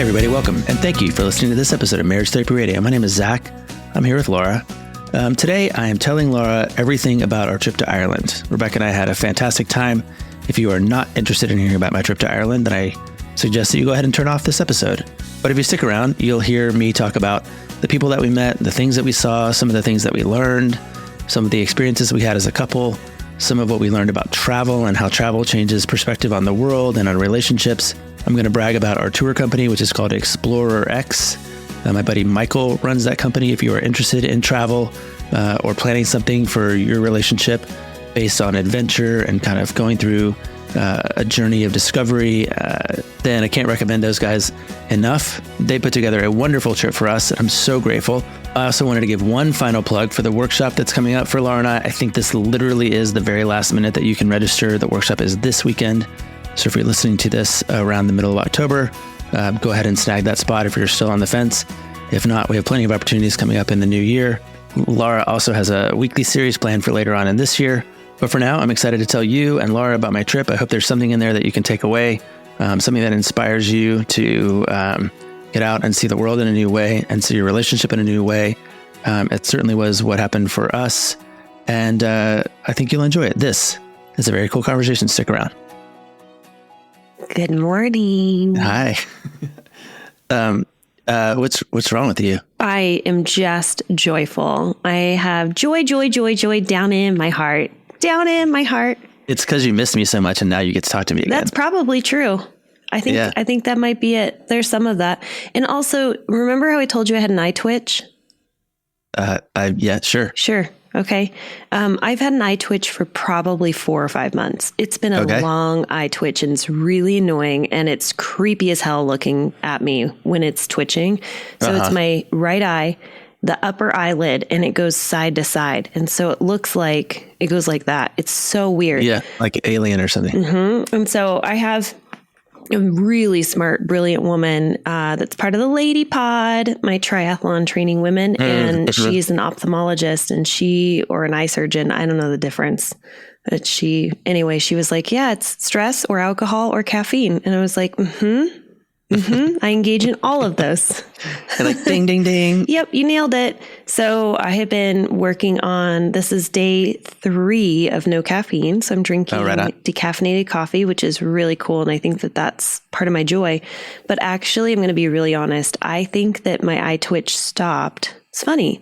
everybody, welcome, and thank you for listening to this episode of Marriage Therapy Radio. My name is Zach. I'm here with Laura. Today, I am telling Laura everything about our trip to Ireland. Rebecca and I had a fantastic time. If you are not interested in hearing about my trip to Ireland, then I suggest that you go ahead and turn off this episode. But if you stick around, you'll hear me talk about the people that we met, the things that we saw, some of the things that we learned, some of the experiences we had as a couple, some of what we learned about travel and how travel changes perspective on the world and on relationships. I'm going to brag about our tour company, which is called Explorer X. My buddy Michael runs that company. If you are interested in travel or planning something for your relationship based on adventure and kind of going through a journey of discovery, then I can't recommend those guys enough. They put together a wonderful trip for us, and I'm so grateful. I also wanted to give one final plug for the workshop that's coming up for Laura and I. I think this literally is the very last minute that you can register. The workshop is this weekend. So if you're listening to this around the middle of October, go ahead and snag that spot if you're still on the fence. If not, we have plenty of opportunities coming up in the new year. Laura also has a weekly series planned for later on in this year. But for now, I'm excited to tell you and Laura about my trip. I hope there's something in there that you can take away, something that inspires you to get out and see the world in a new way and see your relationship in a new way. It certainly was what happened for us. And I think you'll enjoy it. This is a very cool conversation. Stick around. Good morning. Hi. What's wrong with you? I am just joyful. I have joy down in my heart. Down in my heart. It's because you missed me so much and now you get to talk to me again. That's probably true. I think that might be it. There's some of that. And also, remember how I told you I had an eye twitch? Yeah, sure. Sure. Okay. I've had an eye twitch for probably 4 or 5 months. It's been a long eye twitch and it's really annoying and it's creepy as hell looking at me when it's twitching. So it's my right eye, the upper eyelid, and it goes side to side. And so it looks like it goes like that. It's so weird. Yeah. Like Alien or something. Mm-hmm. And so I have a really smart, brilliant woman that's part of the Lady Pod, my triathlon training women. And she's an ophthalmologist or an eye surgeon. I don't know the difference. But she was like, yeah, it's stress or alcohol or caffeine. And I was like, I engage in all of those. Like ding, ding, ding. Yep, you nailed it. So I have been working on, this is day 3 of no caffeine. So I'm drinking decaffeinated coffee, which is really cool. And I think that that's part of my joy. But actually, I'm going to be really honest. I think that my eye twitch stopped. It's funny.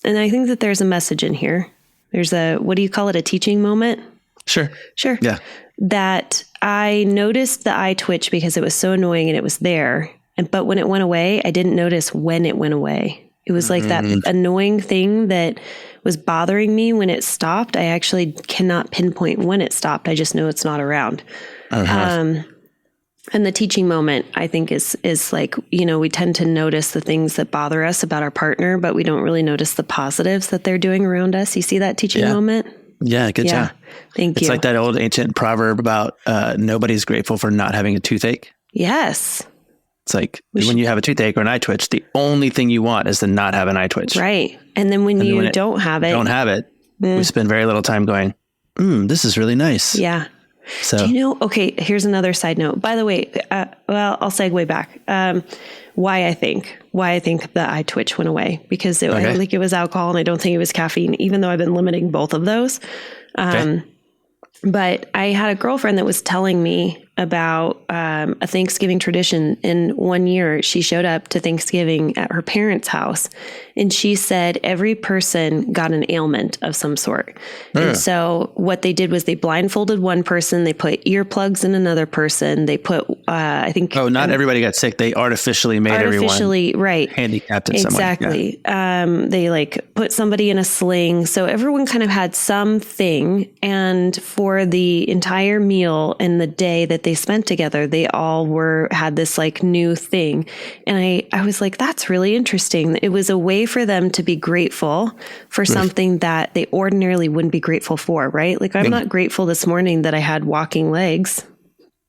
And I think that there's a message in here. There's what do you call it? A teaching moment? Sure. Yeah. That I noticed the eye twitch because it was so annoying and it was there. But when it went away, I didn't notice when it went away. It was like that annoying thing that was bothering me when it stopped. I actually cannot pinpoint when it stopped. I just know it's not around. And the teaching moment, I think, is like, we tend to notice the things that bother us about our partner, but we don't really notice the positives that they're doing around us. You see that teaching moment? Yeah, good job. Thank you. It's like that old ancient proverb about nobody's grateful for not having a toothache. Yes. It's like when you have a toothache or an eye twitch, the only thing you want is to not have an eye twitch. Right. And then when you don't have it, we spend very little time going, this is really nice. Yeah. So, okay, here's another side note. By the way, I'll segue back. Why I think the eye twitch went away, because I don't think it was alcohol and I don't think it was caffeine, even though I've been limiting both of those. But I had a girlfriend that was telling me about a Thanksgiving tradition. In 1 year, she showed up to Thanksgiving at her parents' house, and she said every person got an ailment of some sort. And so what they did was they blindfolded one person, they put earplugs in another person, they put, I think... Oh, not everybody got sick. They artificially made everyone handicapped in some way. Exactly. Yeah. They put somebody in a sling. So everyone kind of had something. And for the entire meal and the day that they spent together, they all had this new thing. And I was like, that's really interesting. It was a way for them to be grateful for something that they ordinarily wouldn't be grateful for, right? I'm not grateful this morning that I had walking legs.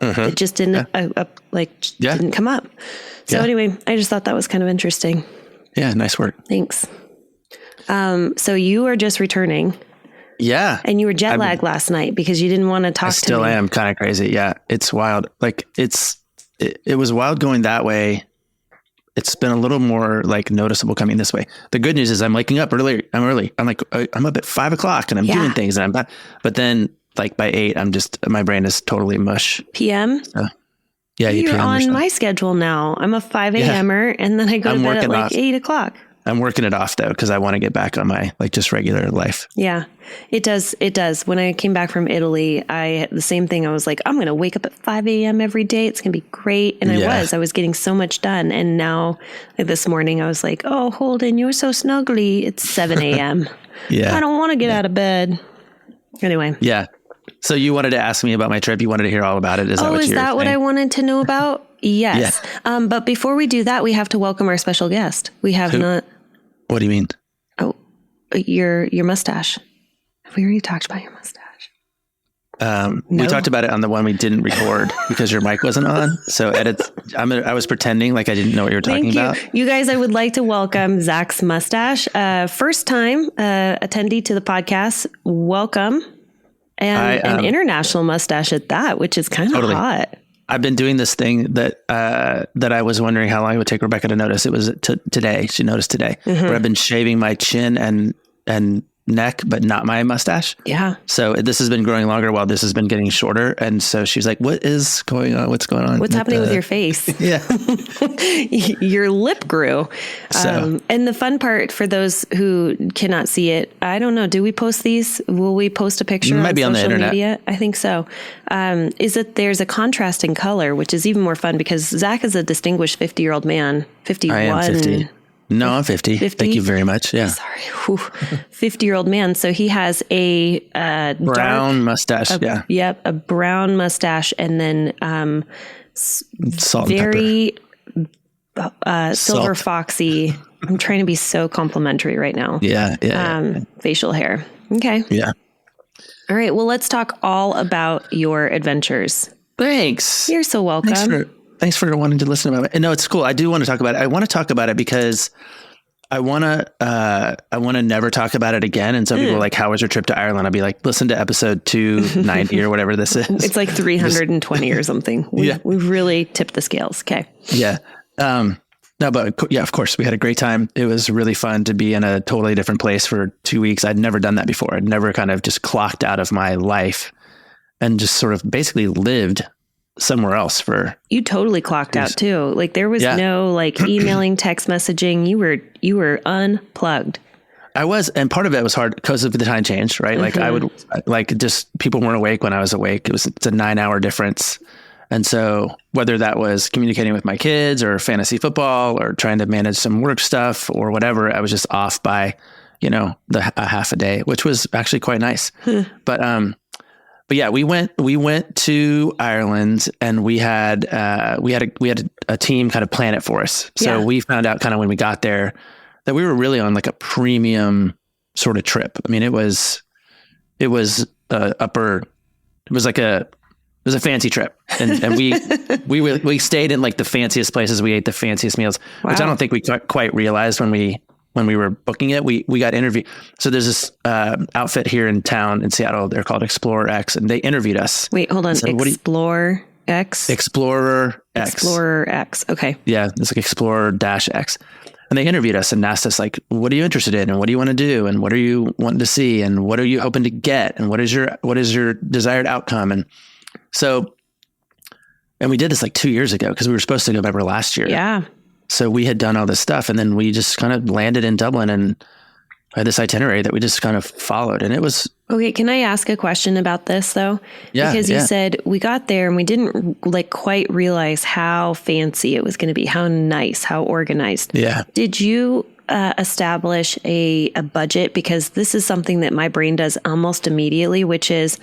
It just didn't, didn't come up. So anyway, I just thought that was kind of interesting. Yeah. Nice work. Thanks. So you are just returning. Yeah. And you were jet lagged last night because you didn't want to talk to me. I still am kind of crazy. Yeah. It's wild. It was wild going that way. it's been a little more like noticeable coming this way. The good news is I'm waking up early. I'm like, I'm up at 5 o'clock and I'm doing things and I'm not, but then like by 8, my brain is totally mush. PM? Yeah. You're on my schedule now. I'm a 5 a.m.er and then I go to bed at like 8 o'clock. I'm working it off though, because I want to get back on my like just regular life. Yeah, it does. It does. When I came back from Italy, I had the same thing. I was like, I'm going to wake up at 5 a.m. every day. It's going to be great. And I was getting so much done. And now like this morning I was like, oh, Holden, you're so snuggly. It's 7 a.m. I don't want to get out of bed. Anyway. Yeah. So you wanted to ask me about my trip. You wanted to hear all about it. Is that what I wanted to know about? Yes. Yeah. But before we do that, we have to welcome our special guest. We have not. What do you mean? Oh, your mustache. Have we already talked about your mustache? No. We talked about it on the one we didn't record because your mic wasn't on. So I was pretending like I didn't know what you were talking about. You guys, I would like to welcome Zach's mustache. First time attendee to the podcast. Welcome. And an international mustache at that, which is kind of hot. I've been doing this thing that I was wondering how long it would take Rebecca to notice. It was today. She noticed today. Where I've been shaving my chin and neck, but not my mustache. Yeah. So this has been growing longer while this has been getting shorter. And so she's like, what is going on? What's going on? What's happening with your face? Yeah. Your lip grew. And the fun part for those who cannot see it, I don't know. Do we post these? Will we post a picture on social media? I think so. Is that there's a contrasting color, which is even more fun because Zach is a distinguished 50-year-old man. 51. I am 50. No, I'm 50. 50. Thank you very much. Yeah. Sorry. 50-year-old man. So he has a brown mustache. Yep. A brown mustache and then salt very silver foxy. I'm trying to be so complimentary right now. Yeah. Facial hair. Okay. Yeah. All right. Well, let's talk all about your adventures. Thanks. You're so welcome. Thanks for wanting to listen about it. No, it's cool. I do want to talk about it. I want to talk about it because I want to never talk about it again. And some people are like, how was your trip to Ireland? I'll be like, listen to episode 290 or whatever this is. It's like 320 or something. We've really tipped the scales. Okay. Yeah. No, but yeah, of course we had a great time. It was really fun to be in a totally different place for 2 weeks. I'd never done that before. I'd never kind of just clocked out of my life and just sort of basically lived somewhere else you totally clocked out too. Like there was no like emailing, text messaging. You were unplugged. I was, and part of it was hard because of the time change, right? Like I would like just people weren't awake when I was awake. It's a 9-hour difference. And so whether that was communicating with my kids or fantasy football or trying to manage some work stuff or whatever, I was just off by, a half a day, which was actually quite nice. But yeah, we went to Ireland and we had a team kind of plan it for us. So we found out kind of when we got there that we were really on like a premium sort of trip. I mean, it was a fancy trip and we stayed in like the fanciest places. We ate the fanciest meals, which I don't think we quite realized when we were booking it. We got interviewed. So there's this outfit here in town in Seattle. They're called Explorer X, and they interviewed us. Wait, hold on. Explorer X? Explorer X. Explorer X. Okay. Yeah, it's like Explorer-X. And they interviewed us and asked us like, what are you interested in? And what do you want to do? And what are you wanting to see? And what are you hoping to get? And what is your desired outcome? And so, and we did this like 2 years ago because we were supposed to go, remember, last year. Yeah. So we had done all this stuff and then we just kind of landed in Dublin and had this itinerary that we just kind of followed. And it was... Okay. Can I ask a question about this though? Yeah. Because you said we got there and we didn't like quite realize how fancy it was going to be, how nice, how organized. Yeah. Did you establish a budget? Because this is something that my brain does almost immediately, which is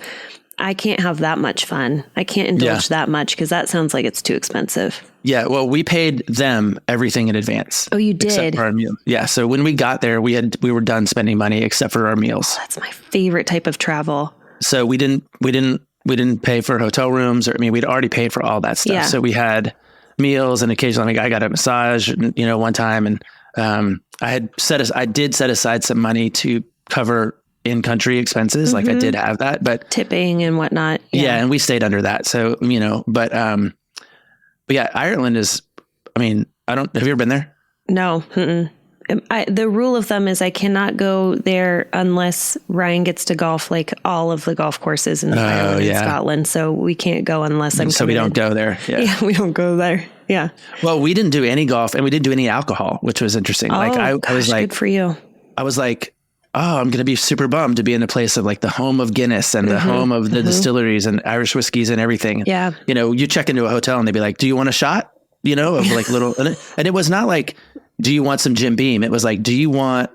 I can't have that much fun. I can't indulge that much because that sounds like it's too expensive. Yeah. Well, we paid them everything in advance. Oh, you did? Except for our meal. Yeah. So when we got there, we were done spending money except for our meals. Oh, that's my favorite type of travel. So we didn't pay for hotel rooms we'd already paid for all that stuff. Yeah. So we had meals and occasionally I got a massage, one time. And I did set aside some money to cover in-country expenses. Like I did have that, but tipping and whatnot. Yeah. And we stayed under that. So, but yeah, Ireland is, have you ever been there? No. Mm-mm. The rule of thumb is I cannot go there unless Ryan gets to golf like all of the golf courses in Ireland and Scotland. So we can't go unless I'm So we don't go there. Yeah, we don't go there. Yeah. Well, we didn't do any golf and we didn't do any alcohol, which was interesting. Oh, like I was like, good for you. I was like, oh, I'm going to be super bummed to be in a place of like the home of Guinness and the home of the distilleries and Irish whiskeys and everything. Yeah. You know, you check into a hotel and they'd be like, do you want a shot? You know, of like little, and it was not like, do you want some Jim Beam? It was like, do you want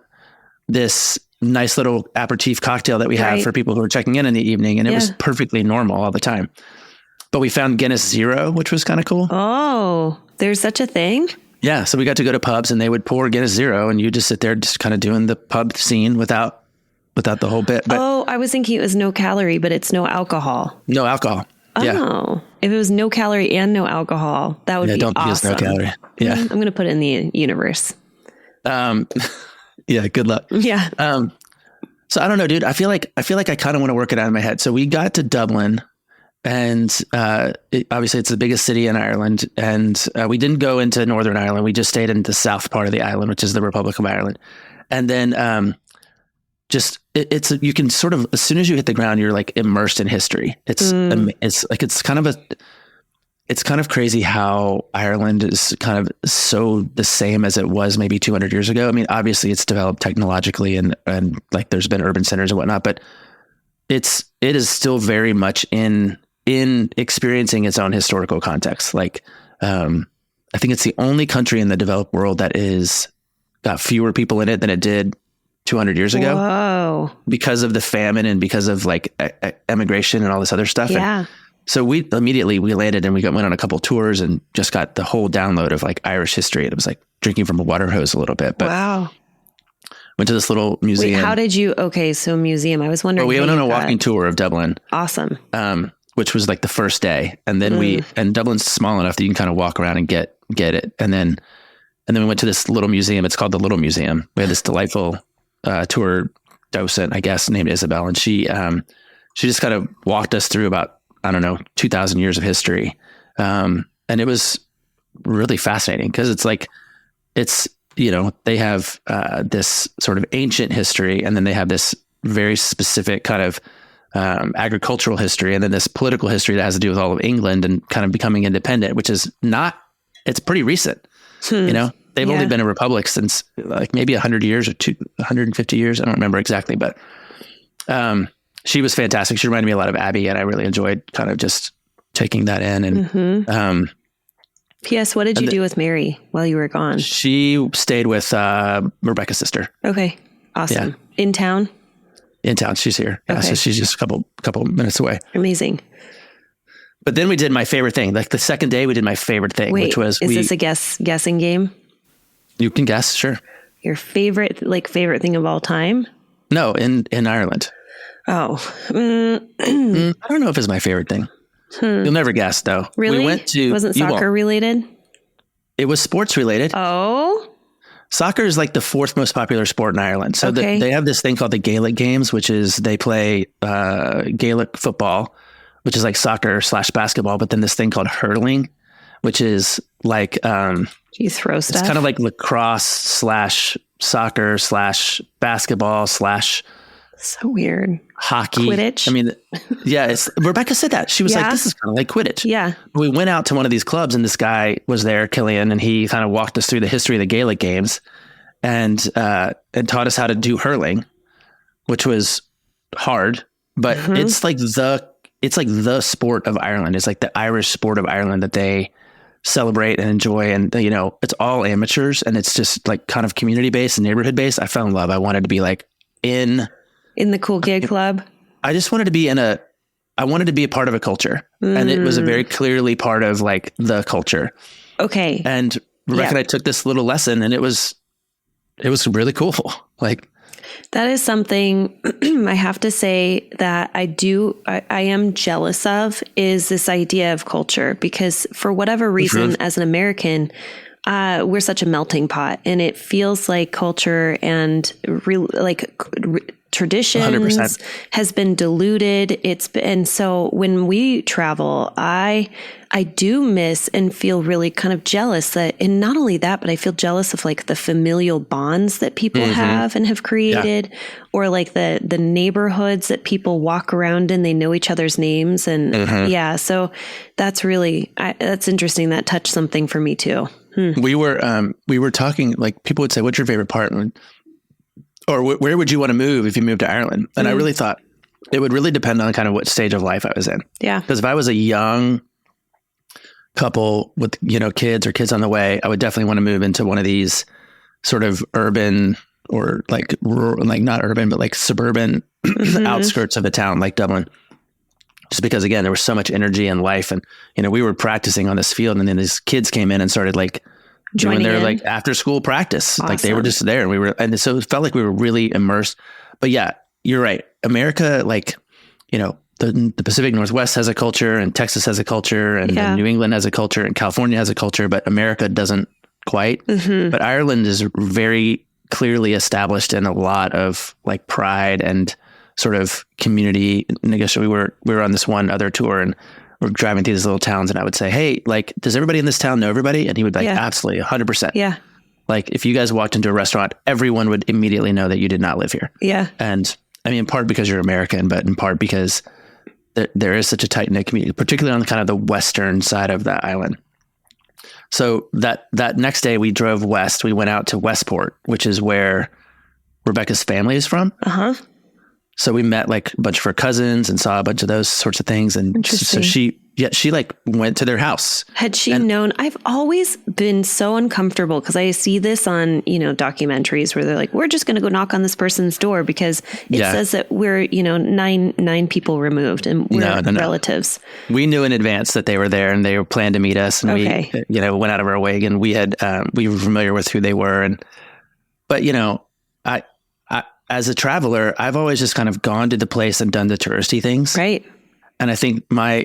this nice little aperitif cocktail that we have for people who are checking in the evening? And it was perfectly normal all the time. But we found Guinness Zero, which was kind of cool. Oh, there's such a thing? Yeah. So we got to go to pubs and they would pour Guinness Zero and you just sit there just kind of doing the pub scene without the whole bit. But I was thinking it was no calorie, but it's no alcohol. No alcohol. Yeah. Oh, if it was no calorie and no alcohol, that would be don't awesome. Use no calorie. Yeah. I'm going to put it in the universe. Yeah. Good luck. Yeah. So I don't know, dude. I feel like I kind of want to work it out in my head. So we got to Dublin and obviously it's the biggest city in Ireland. And we didn't go into Northern Ireland. We just stayed in the south part of the island, which is the Republic of Ireland. And then you can sort of, as soon as you hit the ground, you're like immersed in history. It's kind of crazy how Ireland is kind of so the same as it was maybe 200 years ago. I mean, obviously it's developed technologically and like there's been urban centers and whatnot, but it is still very much in experiencing its own historical context. Like, I think it's the only country in the developed world that is got fewer people in it than it did 200 years ago. Whoa. Because of the famine and because of like emigration and all this other stuff. Yeah. And so we landed and went on a couple tours and just got the whole download of like Irish history. It was like drinking from a water hose a little bit, but wow. Went to this little museum. Wait, how did you, so museum, I was wondering. We went on a walking tour of Dublin. Awesome. Which was like the first day. And then and Dublin's small enough that you can kind of walk around and get it. And then we went to this little museum. It's called the Little Museum. We had this delightful tour docent, I guess, named Isabel. And she just kind of walked us through about, 2,000 years of history. And it was really fascinating because they have this sort of ancient history, and then they have this very specific kind of agricultural history, and then this political history that has to do with all of England and kind of becoming independent, which is it's pretty recent. They've only been a republic since like maybe 100 years or 150 years. I don't remember exactly, but she was fantastic. She reminded me a lot of Abby, and I really enjoyed kind of just taking that in. And P.S. What did you do with Mary while you were gone? She stayed with Rebecca's sister. Okay, awesome. Yeah. In town. She's here. Yeah, so she's just a couple minutes away. Amazing. But then we did my favorite thing. Like the second day, we did my favorite thing, which was is this a guessing game? You can guess, sure. Your favorite thing of all time? No, in Ireland. Oh, I don't know if it's my favorite thing. You'll never guess, though. Really? We went to. Wasn't soccer related? It was sports related. Oh. Soccer is like the fourth most popular sport in Ireland. So they have this thing called the Gaelic Games, which is they play Gaelic football, which is like soccer / basketball, but then this thing called hurling, which is like you throw stuff. It's kind of like lacrosse / soccer / basketball / so weird. Hockey. Quidditch. I mean, yeah, Rebecca said that. She was like, this is kind of like Quidditch. Yeah. We went out to one of these clubs and this guy was there, Killian, and he kind of walked us through the history of the Gaelic Games and taught us how to do hurling, which was hard, but it's like the sport of Ireland. It's like the Irish sport of Ireland that they celebrate and enjoy. And, it's all amateurs and it's just like kind of community based and neighborhood based. I fell in love. I wanted to be like in the cool gig club. I just wanted to be I wanted to be a part of a culture, and it was a very clearly part of like the culture. Okay. And Rebecca and I took this little lesson, and it was really cool. Like that is something I have to say that I am jealous of is this idea of culture, because for whatever reason, as an American, we're such a melting pot, and it feels like culture and traditions 100%. has been diluted. And so when we travel, I do miss and feel really kind of jealous that, and not only that, but I feel jealous of like the familial bonds that people have and have created, or like the neighborhoods that people walk around in, they know each other's names. And so that's really, that's interesting. That touched something for me too. We were talking, like people would say, what's your favorite part? Or where would you want to move if you moved to Ireland? And I really thought it would really depend on kind of what stage of life I was in. Yeah. Because if I was a young couple with, kids or kids on the way, I would definitely want to move into one of these sort of urban or like rural, like not urban, but like suburban outskirts of the town, like Dublin. Just because, again, there was so much energy and life. And, we were practicing on this field, and then these kids came in and started like doing their like after school practice. Awesome. Like they were just there, and so it felt like we were really immersed. But yeah, you're right. America, like, the Pacific Northwest has a culture, and Texas has a culture, and New England has a culture, and California has a culture, but America doesn't quite. But Ireland is very clearly established in a lot of like pride and sort of community. And I guess we were on this one other tour, and we're driving through these little towns, and I would say, hey, like, does everybody in this town know everybody? And he would be like, absolutely, 100%. Yeah. Like if you guys walked into a restaurant, everyone would immediately know that you did not live here. Yeah. And I mean, in part because you're American, but in part because there is such a tight knit community, particularly on kind of the western side of the island. So that next day we drove west. We went out to Westport, which is where Rebecca's family is from. So we met like a bunch of her cousins and saw a bunch of those sorts of things. And so she like went to their house. Had she known, I've always been so uncomfortable because I see this on, documentaries where they're like, we're just going to go knock on this person's door because it says that we're, nine people removed and we're relatives. We knew in advance that they were there and they were planned to meet us. And we, went out of our way, and we were familiar with who they were. But I, as a traveler, I've always just kind of gone to the place and done the touristy things. Right. And I think my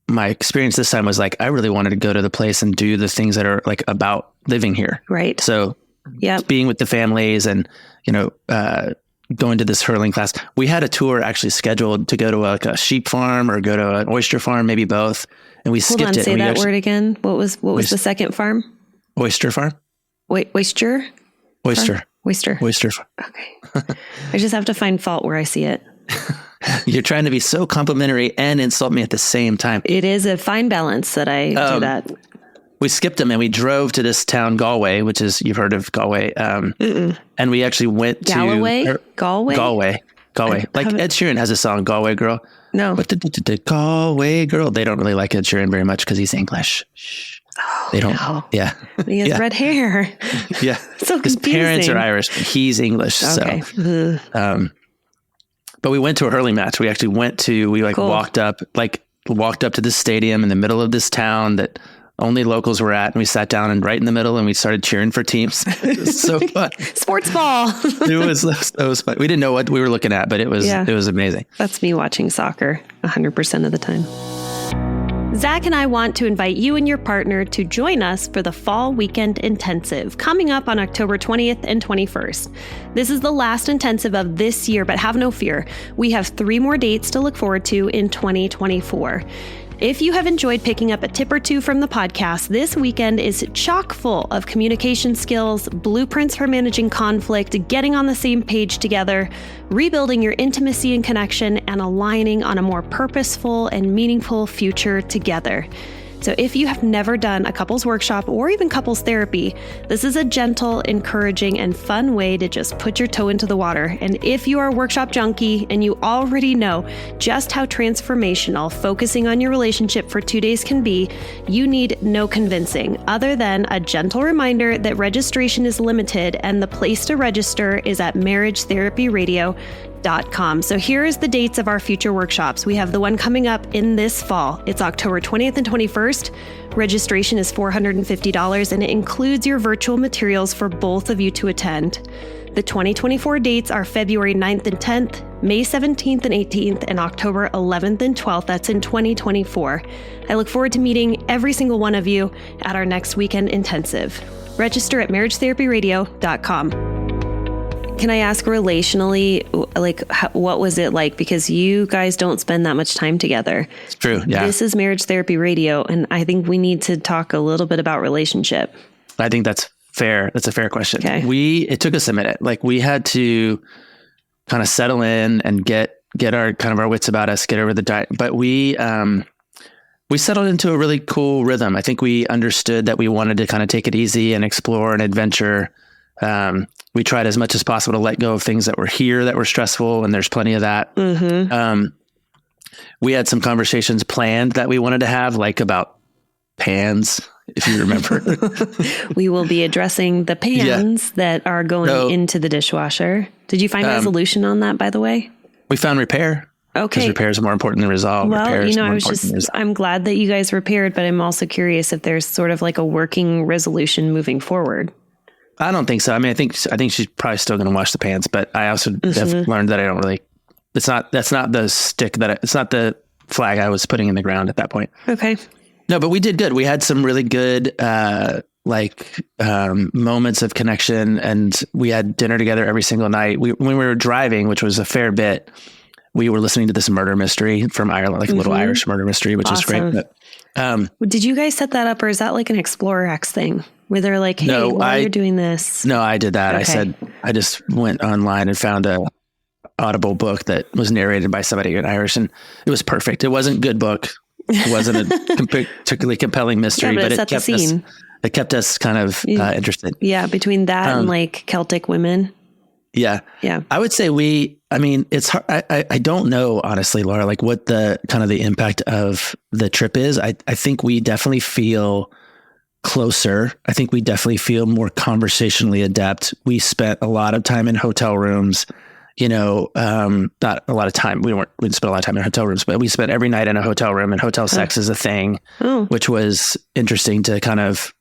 experience this time was like, I really wanted to go to the place and do the things that are like about living here. Right. So being with the families and, going to this hurling class. We had a tour actually scheduled to go to like a sheep farm or go to an oyster farm, maybe both. And we skipped it. Say that word again. What was the second farm? Oyster farm. Wait, oyster? Oyster. Oyster. Oyster. Okay. I just have to find fault where I see it. You're trying to be so complimentary and insult me at the same time. It is a fine balance that I do that. We skipped them and we drove to this town, Galway, which is, you've heard of Galway. And we actually went to Galway. Like Ed Sheeran has a song, Galway Girl. No. But the Galway Girl, they don't really like Ed Sheeran very much because he's English. Shh. Oh, they don't. No. Yeah. He has red hair. Yeah. So confusing. His parents are Irish, but he's English. Okay. So, but we went to a hurling match. We actually walked up to this stadium in the middle of this town that only locals were at. And we sat down and right in the middle and we started cheering for teams. It was so fun. Sports ball. It was fun. We didn't know what we were looking at, but it was amazing. That's me watching soccer 100% of the time. Zach and I want to invite you and your partner to join us for the Fall Weekend Intensive coming up on October 20th and 21st. This is the last intensive of this year, but have no fear. We have 3 more dates to look forward to in 2024. If you have enjoyed picking up a tip or two from the podcast, this weekend is chock full of communication skills, blueprints for managing conflict, getting on the same page together, rebuilding your intimacy and connection, and aligning on a more purposeful and meaningful future together. So if you have never done a couples workshop or even couples therapy, this is a gentle, encouraging, and fun way to just put your toe into the water. And if you are a workshop junkie and you already know just how transformational focusing on your relationship for 2 days can be, you need no convincing other than a gentle reminder that registration is limited and the place to register is at marriagetherapyradio.com. So here is the dates of our future workshops. We have the one coming up in this fall. It's October 20th and 21st. Registration is $450 and it includes your virtual materials for both of you to attend. The 2024 dates are February 9th and 10th, May 17th and 18th, and October 11th and 12th. That's in 2024. I look forward to meeting every single one of you at our next weekend intensive. Register at marriagetherapyradio.com. Can I ask relationally, like, what was it like? Because you guys don't spend that much time together. It's true. Yeah. This is Marriage Therapy Radio, and I think we need to talk a little bit about relationship. I think that's fair. That's a fair question. Okay. It took us a minute. Like, we had to kind of settle in and get our kind of our wits about us, get over the diet. But we settled into a really cool rhythm. I think we understood that we wanted to kind of take it easy and explore and adventure. We tried as much as possible to let go of things that were here that were stressful, and there's plenty of that. Mm-hmm. We had some conversations planned that we wanted to have, like about pans, if you remember. We will be addressing the pans that are going into the dishwasher. Did you find resolution on that, by the way? We found repair. Okay. Because repair is more important than resolve. Well, I'm glad that you guys repaired, but I'm also curious if there's sort of like a working resolution moving forward. I don't think so. I mean, I think she's probably still going to wash the pans, but I also have learned that I don't really, it's not the flag I was putting in the ground at that point. Okay. No, but we did good. We had some really good, moments of connection, and we had dinner together every single night. When we were driving, which was a fair bit, we were listening to this murder mystery from Ireland, like a little Irish murder mystery, which was great. But, did you guys set that up, or is that like an Explorer X thing where they're like, hey, while you're doing this? No, I did that. Okay. I just went online and found a Audible book that was narrated by somebody in Irish, and it was perfect. It wasn't a good book. It wasn't a particularly compelling mystery, but it kept us kind of interested. Yeah. Between that and like Celtic women. Yeah. Yeah. I would say it's hard. I don't know, honestly, Laura, like what the kind of the impact of the trip is. I think we definitely feel closer. I think we definitely feel more conversationally adept. We spent a lot of time in hotel rooms, not a lot of time. We didn't spend a lot of time in hotel rooms, but we spent every night in a hotel room, and hotel sex is a thing, which was interesting to kind of,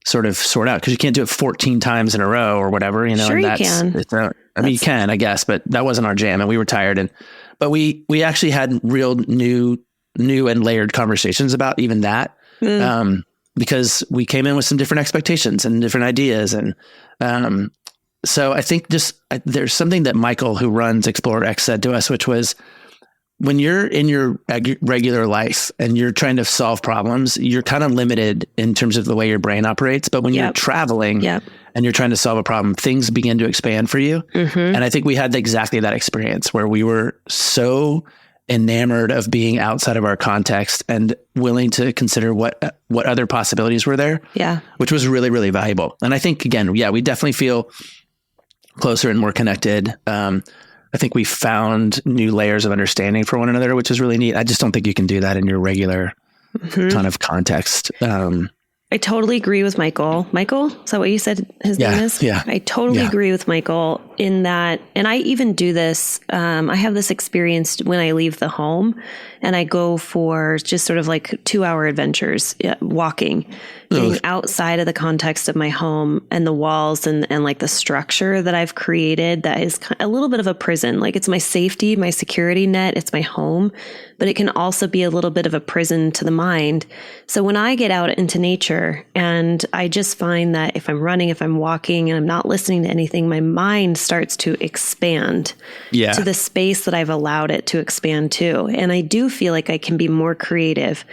sort of sort out, because you can't do it 14 times in a row or whatever, Sure, and you can. You can, I guess, but that wasn't our jam, and we were tired. But we actually had real new and layered conversations about even that, because we came in with some different expectations and different ideas. And, so I think there's something that Michael, who runs Explorer X, said to us, which was, when you're in your regular life and you're trying to solve problems, you're kind of limited in terms of the way your brain operates. But when you're traveling and you're trying to solve a problem, things begin to expand for you. Mm-hmm. And I think we had exactly that experience where we were so enamored of being outside of our context and willing to consider what other possibilities were there. Yeah. Which was really, really valuable. And I think, again, we definitely feel closer and more connected. I think we found new layers of understanding for one another, which is really neat. I just don't think you can do that in your regular kind of context. I totally agree with Michael. Michael, is that what you said his name is? Yeah. I totally agree with Michael in that. And I even do this. I have this experience when I leave the home and I go for just sort of like 2-hour adventures, walking, getting outside of the context of my home and the walls and like the structure that I've created that is a little bit of a prison. Like, it's my safety, my security net, it's my home, but it can also be a little bit of a prison to the mind. So when I get out into nature, and I just find that if I'm running, if I'm walking and I'm not listening to anything, my mind starts to expand to the space that I've allowed it to expand to. And I do feel like I can be more creative.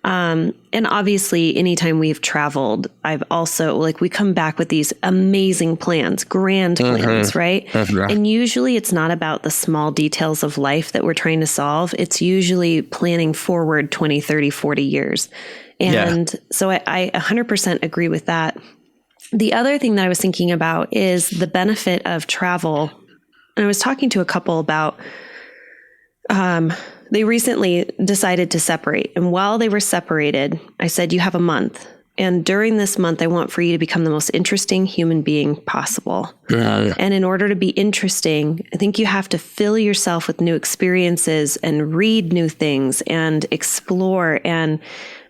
And obviously, anytime we've traveled, I've also, we come back with these amazing plans, grand plans, right? And usually it's not about the small details of life that we're trying to solve. It's usually planning forward 20, 30, 40 years. And so I 100% agree with that. The other thing that I was thinking about is the benefit of travel. And I was talking to a couple about, they recently decided to separate. And while they were separated, I said, you have a month. And during this month, I want for you to become the most interesting human being possible. And in order to be interesting, I think you have to fill yourself with new experiences and read new things and explore. And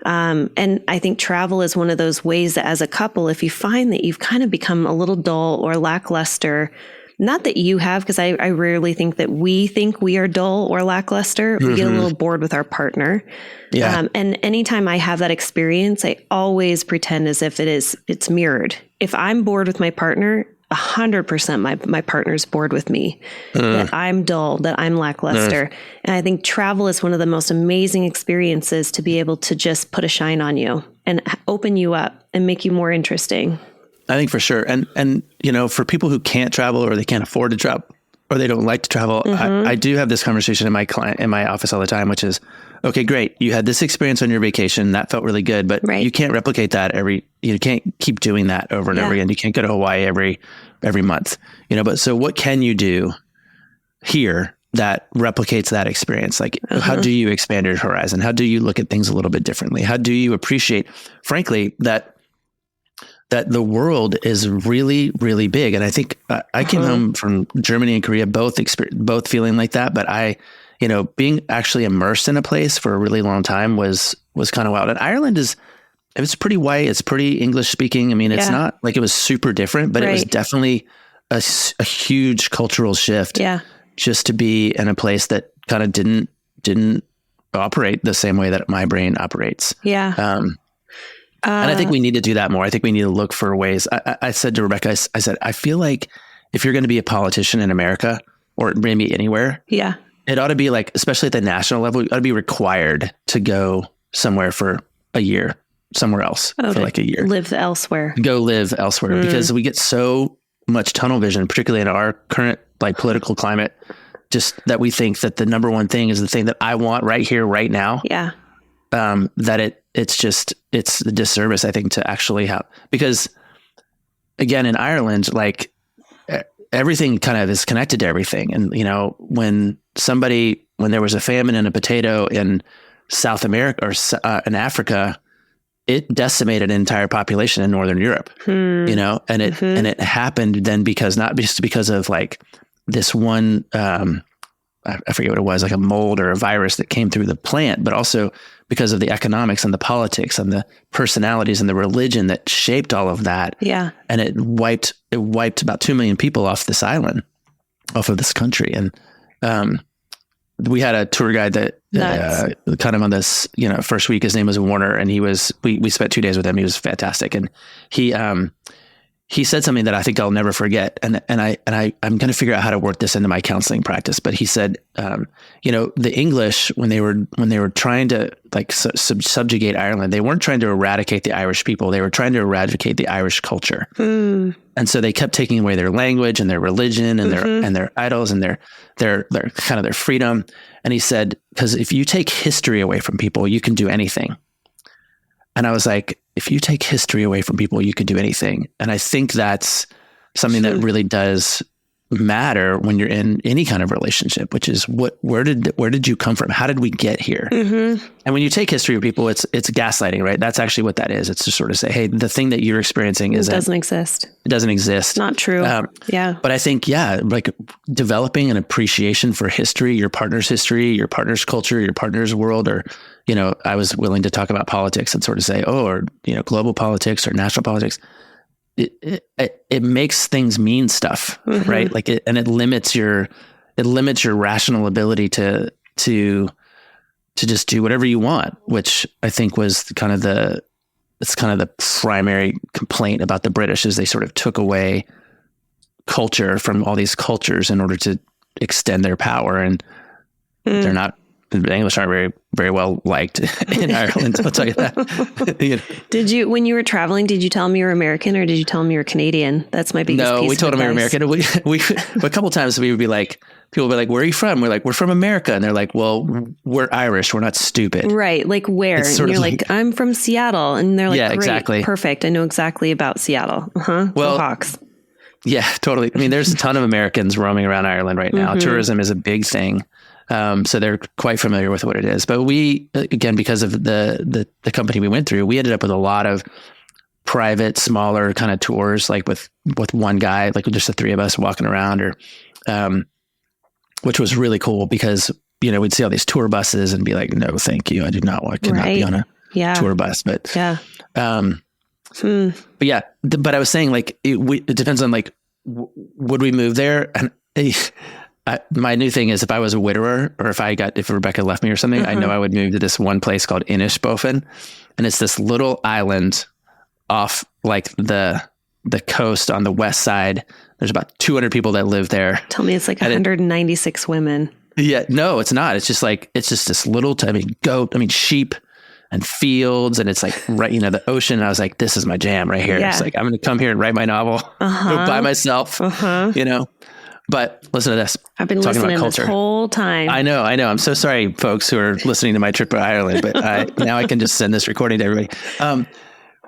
I think travel is one of those ways that as a couple, if you find that you've kind of become a little dull or lackluster, not that you have, because I rarely think that we think we are dull or lackluster. We get a little bored with our partner. Yeah. And anytime I have that experience, I always pretend as if it's mirrored. If I'm bored with my partner, 100% my partner's bored with me, that I'm dull, that I'm lackluster. And I think travel is one of the most amazing experiences to be able to just put a shine on you and open you up and make you more interesting. I think for sure. And, you know, for people who can't travel or they can't afford to travel or they don't like to travel, I do have this conversation in my office all the time, which is, okay, great. You had this experience on your vacation. That felt really good, but you can't replicate that you can't keep doing that over and over again. You can't go to Hawaii every month, you know, but so what can you do here that replicates that experience? Like, how do you expand your horizon? How do you look at things a little bit differently? How do you appreciate, frankly, that the world is really, really big? And I think I came home from Germany and Korea, both feeling like that. But you know, being actually immersed in a place for a really long time was kind of wild. And Ireland it's pretty white. It's pretty English speaking. I mean, it's not like it was super different, but it was definitely a huge cultural shift. Yeah. Just to be in a place that kind of didn't operate the same way that my brain operates. Yeah. And I think we need to do that more. I think we need to look for ways. I said to Rebecca, I said, I feel like if you're going to be a politician in America or maybe anywhere, it ought to be like, especially at the national level, you ought to be required to go somewhere for a year, somewhere else for like a year. Live elsewhere. Go live elsewhere because we get so much tunnel vision, particularly in our current like political climate, just that we think that the number one thing is the thing that I want right here, right now. Yeah. That it's the disservice, I think, to actually have, because again, in Ireland, like everything kind of is connected to everything. And, you know, when there was a famine and a potato in South America or in Africa, it decimated an entire population in Northern Europe, you know, and it happened then not just because of like this one, I forget what it was, like a mold or a virus that came through the plant, but also because of the economics and the politics and the personalities and the religion that shaped all of that. Yeah. And it wiped about 2 million people off this island, off of this country. And we had a tour guide that kind of on this, you know, first week, his name was Warner, and we spent 2 days with him. He was fantastic. And he said something that I think I'll never forget. And I'm going to figure out how to work this into my counseling practice. But he said, you know, the English, when they were trying to like subjugate Ireland, they weren't trying to eradicate the Irish people. They were trying to eradicate the Irish culture. And so they kept taking away their language and their religion and their idols and their kind of their freedom. And he said, because if you take history away from people, you can do anything. And I was like, if you take history away from people, you can do anything. And I think that's something that really does matter when you're in any kind of relationship, which is where did you come from? How did we get here? And when you take history of people, it's gaslighting, right? That's actually what that is. It's to sort of say, hey, the thing that you're experiencing doesn't exist. It doesn't exist. Not true. But I think, like developing an appreciation for history, your partner's culture, your partner's world, or, you know, I was willing to talk about politics and sort of say, or, you know, global politics or national politics. It makes things mean stuff, right? Like it limits your rational ability to just do whatever you want, which I think was kind of the primary complaint about the British, is they sort of took away culture from all these cultures in order to extend their power. And they're not, the English aren't very, very well liked in Ireland. I'll tell you that. You know. When you were traveling, did you tell them you were American or did you tell them you were Canadian? That's my biggest piece. No, we told them we were American. We a couple times we would be like, people would be like, where are you from? We're like, we're from America. And they're like, well, we're Irish. We're not stupid. Right. Like where? And you're like, I'm from Seattle. And they're like, yeah, great, exactly. Perfect. I know exactly about Seattle. Well, go Hawks. Yeah, totally. I mean, there's a ton of Americans roaming around Ireland right now. Tourism is a big thing. So they're quite familiar with what it is. But we, again, because of the company we went through, we ended up with a lot of private, smaller kind of tours, like with one guy, like just the three of us walking around, or which was really cool because, you know, we'd see all these tour buses and be like, no, thank you. I do not want, cannot be on a tour bus. But but I was saying, like, it depends on, like, would we move there? And my new thing is, if I was a widower, or if Rebecca left me or something, I know I would move to this one place called Inishbofin. And it's this little island off like the the coast on the west side. There's about 200 people that live there. Tell me it's like 196 women. Yeah, no, it's not. It's just this little, sheep and fields, and it's like right, the ocean. And I was like, this is my jam right here. Yeah. It's like, I'm going to come here and write my novel go by myself, But listen to this. I've been listening this whole time. I know. I'm so sorry, folks who are listening to my trip to Ireland, but now I can just send this recording to everybody.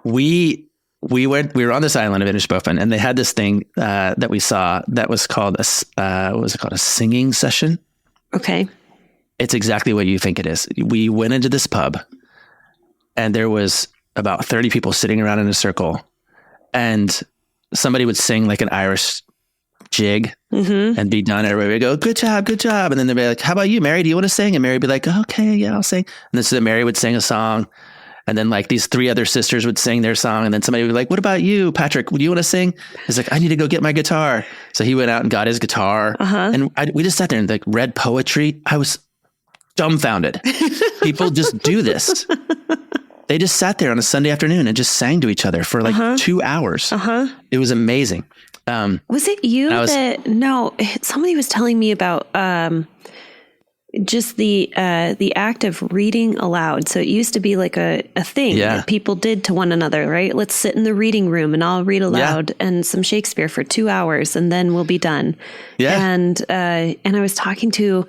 We were on this island of Inishbofin, and they had this thing that we saw that was called what was it called? A singing session. Okay. It's exactly what you think it is. We went into this pub, and there was about 30 people sitting around in a circle, and somebody would sing like an Irish jig and be done. Everybody would go, good job. And then they'd be like, how about you, Mary? Do you want to sing? And Mary would be like, okay, yeah, I'll sing. And then so Mary would sing a song. And then like these 3 other sisters would sing their song. And then somebody would be like, what about you, Patrick? Would you want to sing? He's like, I need to go get my guitar. So he went out and got his guitar. And we just sat there and like read poetry. I was dumbfounded. People just do this. They just sat there on a Sunday afternoon and just sang to each other for like 2 hours. It was amazing. Was it you no, somebody was telling me about just the act of reading aloud. So it used to be like a thing that people did to one another, right? Let's sit in the reading room and I'll read aloud and some Shakespeare for 2 hours and then we'll be done. Yeah. And I was talking to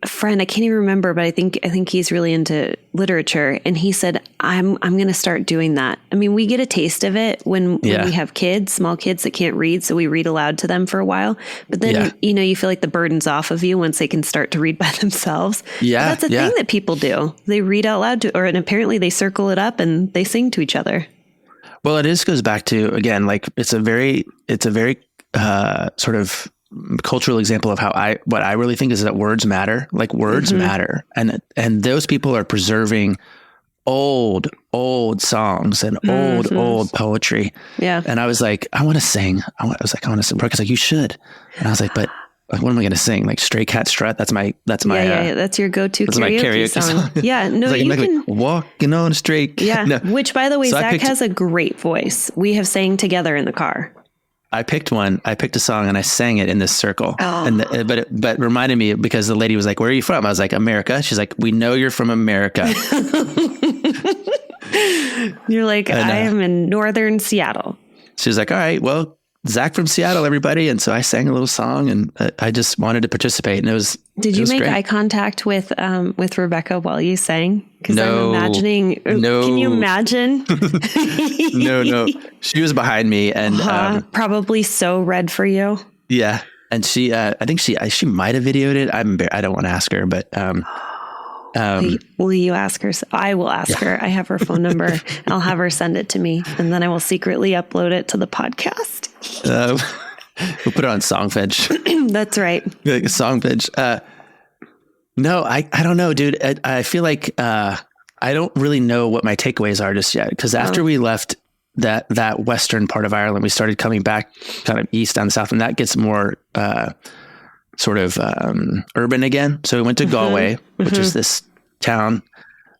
a friend, I can't even remember, but I think he's really into literature. And he said, I'm going to start doing that. I mean, we get a taste of it when we have kids, small kids that can't read. So we read aloud to them for a while, but then, you feel like the burden's off of you once they can start to read by themselves. Yeah. But that's a thing that people do. They read out loud and apparently they circle it up and they sing to each other. Well, it goes back to, again, like it's a very sort of cultural example of what I really think is that words matter. Like words matter, and those people are preserving old songs and old poetry. Yeah. And I was like, I want to sing. I want to sing. Brooke's like, you should. And I was like, but what am I going to sing? Like Stray Cat Strut. That's my. That's your go-to karaoke song. Yeah. No, you can like, walking on a straight. Yeah. No. Which, by the way, so Zach has a great voice. We have sang together in the car. I picked a song and I sang it in this circle. Oh. But it reminded me because the lady was like, where are you from? I was like, America. She's like, we know you're from America. You're like, I am in northern Seattle. She was like, all right, well, Zach from Seattle, everybody. And so I sang a little song and I just wanted to participate. And it was Did you make great. eye contact with Rebecca while you sang? Because I'm imagining. No. Can you imagine? No. She was behind me and probably so red for you. Yeah. And she, I think she might have videoed it. I don't want to ask her, but will you ask her? I will ask her. I have her phone number. I'll have her send it to me, and then I will secretly upload it to the podcast. We'll put it on Songfetch. That's right. Songfetch. No, I don't know, dude. I feel like I don't really know what my takeaways are just yet. Because after we left that western part of Ireland, we started coming back kind of east down the south, and that gets more sort of urban again. So we went to Galway, which is this town.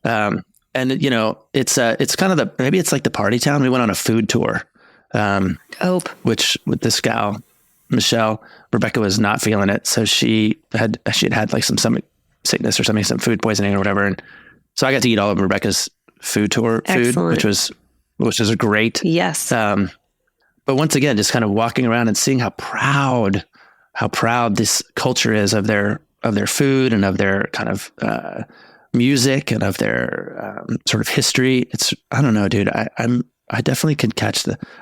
And it's kind of maybe it's like the party town. We went on a food tour. Which with this gal, Michelle, Rebecca was not feeling it. So she had like some stomach sickness or something, some food poisoning or whatever. And so I got to eat all of Rebecca's food tour food, which was great. Yes. But once again, just kind of walking around and seeing how proud this culture is of their food and of their kind of, music and of their, sort of history. I don't know, dude. I definitely could I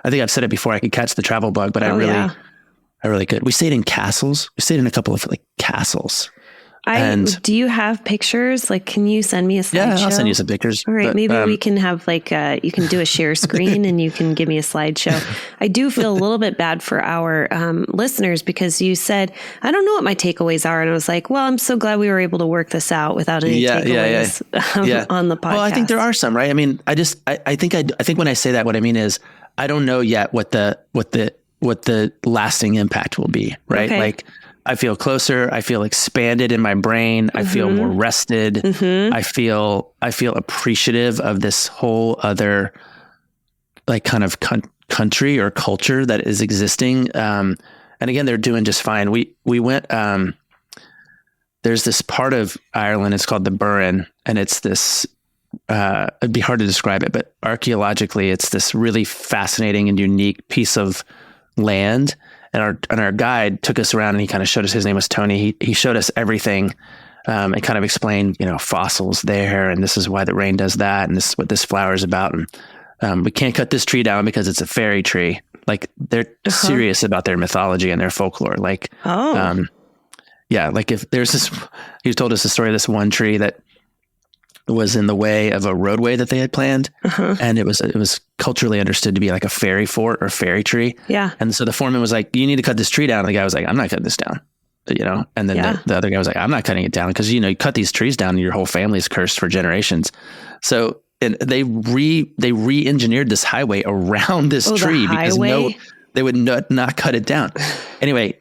think I've said it before, I could catch the travel bug, but I really could. We stayed in castles. We stayed in a couple of like castles. Do you have pictures? Like, can you send me a slideshow? Yeah, I'll send you some pictures. All right. Maybe we can have like, you can do a share screen and you can give me a slideshow. I do feel a little bit bad for our listeners because you said, I don't know what my takeaways are. And I was like, well, I'm so glad we were able to work this out without any takeaways on the podcast. Well, I think there are some, right? I mean, I think when I say that, what I mean is I don't know yet what the lasting impact will be, right? Okay. Like, I feel closer. I feel expanded in my brain. I feel more rested. I feel appreciative of this whole other like kind of country or culture that is existing. And again, they're doing just fine. We went, there's this part of Ireland, it's called the Burren, and it's this, it'd be hard to describe it, but archaeologically, it's this really fascinating and unique piece of land. And our guide took us around and he kind of showed us, his name was Tony. He showed us everything, and kind of explained, fossils there. And this is why the rain does that. And this is what this flower is about. And we can't cut this tree down because it's a fairy tree. Like they're serious about their mythology and their folklore. Like, yeah, like if there's this, he told us the story of this one tree that was in the way of a roadway that they had planned. And it was culturally understood to be like a fairy fort or fairy tree. Yeah. And so the foreman was like, you need to cut this tree down. And the guy was like, I'm not cutting this down, and then the other guy was like, I'm not cutting it down because, you cut these trees down and your whole family's cursed for generations. So, and they re-engineered this highway around this tree because they would not cut it down. Anyway,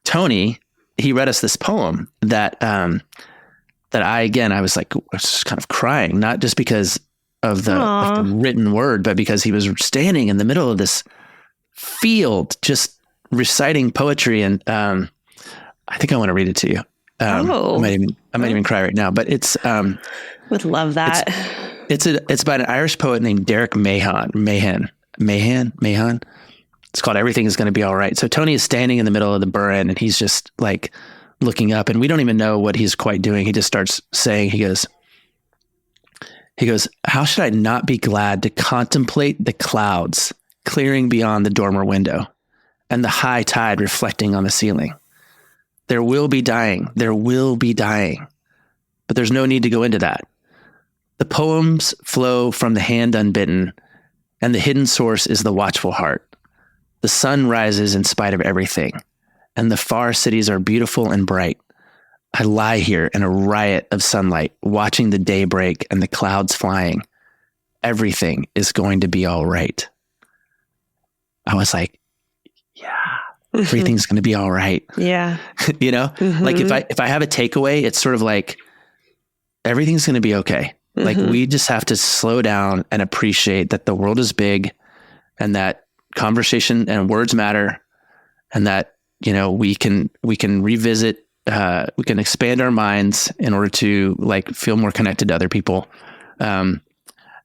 Tony, he read us this poem that I was like, I was just kind of crying, not just because of the written word, but because he was standing in the middle of this field, just reciting poetry. And I think I want to read it to you. I might even cry right now, but it's, would love that. It's by an Irish poet named Derek Mahan. It's called Everything is Going to Be All Right. So Tony is standing in the middle of the Burren and he's just like looking up, and we don't even know what he's quite doing. He just starts saying, he goes, how should I not be glad to contemplate the clouds clearing beyond the dormer window and the high tide reflecting on the ceiling? There will be dying, but there's no need to go into that. The poems flow from the hand unbidden, and the hidden source is the watchful heart. The sun rises in spite of everything, and the far cities are beautiful and bright. I lie here in a riot of sunlight, watching the day break and the clouds flying. Everything is going to be all right. I was like, yeah, everything's going to be all right. Yeah. Like if I have a takeaway, it's sort of like, everything's going to be okay. Like we just have to slow down and appreciate that the world is big and that conversation and words matter, and that, we can revisit, we can expand our minds in order to like feel more connected to other people. And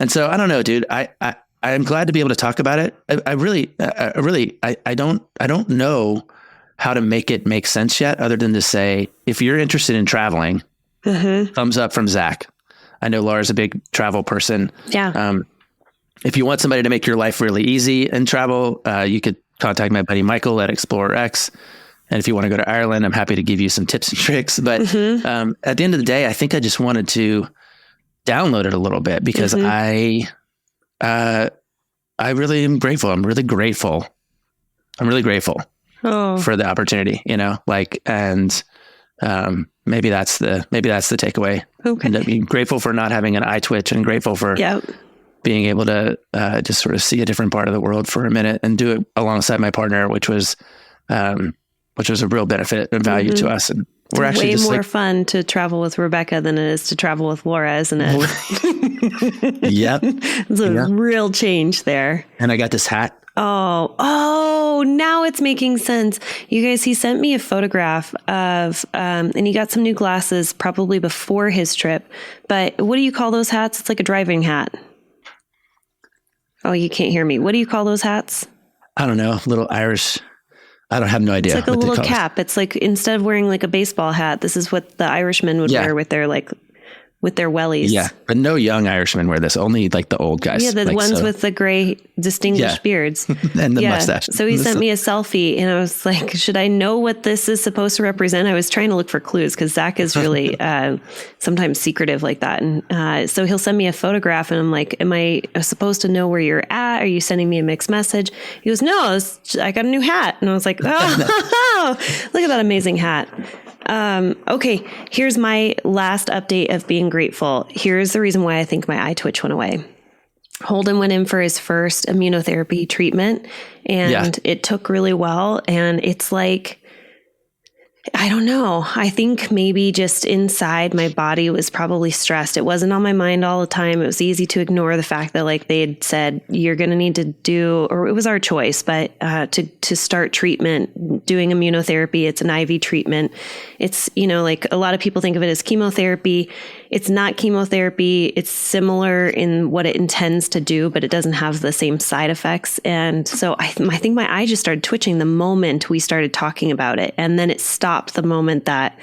so I don't know, dude, I'm glad to be able to talk about it. I don't know how to make it make sense yet, other than to say, if you're interested in traveling, thumbs up from Zach. I know Laura's a big travel person. Yeah. If you want somebody to make your life really easy and travel, you could contact my buddy Michael at Explorer X. And if you want to go to Ireland, I'm happy to give you some tips and tricks. But at the end of the day, I think I just wanted to download it a little bit because I really am grateful. I'm really grateful for the opportunity, and maybe that's the takeaway. Okay. And being grateful for not having an eye twitch, and grateful for being able to just sort of see a different part of the world for a minute and do it alongside my partner, which was a real benefit and value to us. And we're actually way just more fun to travel with Rebecca than it is to travel with Laura, isn't it? Yep. It's a real change there. And I got this hat. Oh, now it's making sense. You guys, he sent me a photograph of, and he got some new glasses probably before his trip. But what do you call those hats? It's like a driving hat. Oh, you can't hear me. What do you call those hats? I don't know. Little Irish. I don't have no idea. It's like a little cap. It's like, instead of wearing like a baseball hat, this is what the Irishmen would wear with their wellies. Yeah. But no young Irishmen wear this. Only like the old guys. Yeah. The ones with the gray distinguished beards. And the mustache. So he sent me a selfie and I was like, should I know what this is supposed to represent? I was trying to look for clues because Zach is really sometimes secretive like that. And so he'll send me a photograph and I'm like, am I supposed to know where you're at? Are you sending me a mixed message? He goes, no, I got a new hat. And I was like, oh, look at that amazing hat. Okay, here's my last update of being grateful. Here's the reason why I think my eye twitch went away. Holden went in for his first immunotherapy treatment and it took really well. And it's like, I don't know. I think maybe just inside my body was probably stressed. It wasn't on my mind all the time. It was easy to ignore the fact that like they had said, you're going to need to do, or it was our choice, but to start treatment, doing immunotherapy. It's an IV treatment. It's, like a lot of people think of it as chemotherapy. It's not chemotherapy. It's similar in what it intends to do, but it doesn't have the same side effects. And so I think my eye just started twitching the moment we started talking about it. And then it stopped the moment that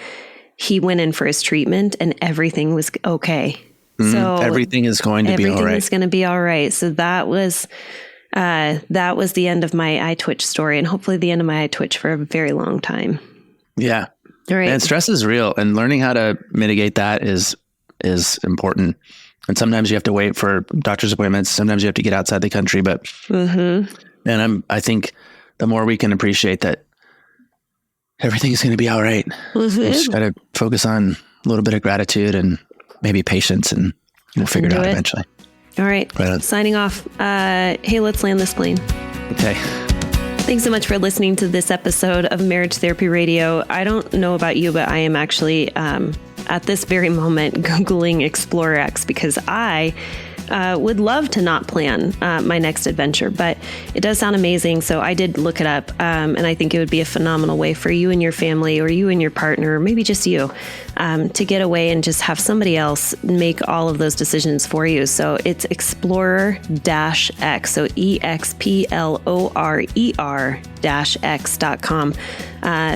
he went in for his treatment and everything was okay. So everything is going to be all right. Everything is going to be all right. So that was the end of my eye twitch story, and hopefully the end of my eye twitch for a very long time. Yeah. All right. And stress is real, and learning how to mitigate that is important. And sometimes you have to wait for doctor's appointments. Sometimes you have to get outside the country, but, and I think the more we can appreciate that everything's going to be all right. We just got to focus on a little bit of gratitude and maybe patience, and we'll figure it out eventually. All right. Signing off. Hey, let's land this plane. Okay. Thanks so much for listening to this episode of Marriage Therapy Radio. I don't know about you, but I am actually at this very moment Googling ExploreX because I would love to not plan my next adventure, but it does sound amazing. So I did look it up, and I think it would be a phenomenal way for you and your family, or you and your partner, or maybe just you, to get away and just have somebody else make all of those decisions for you. So it's Explorer-X, so EXPLORER-X.com.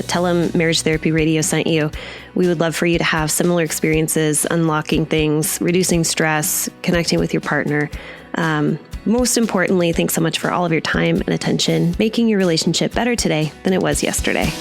Tell them Marriage Therapy Radio sent you. We would love for you to have similar experiences, unlocking things, reducing stress, connecting with your partner. Most importantly, thanks so much for all of your time and attention, making your relationship better today than it was yesterday.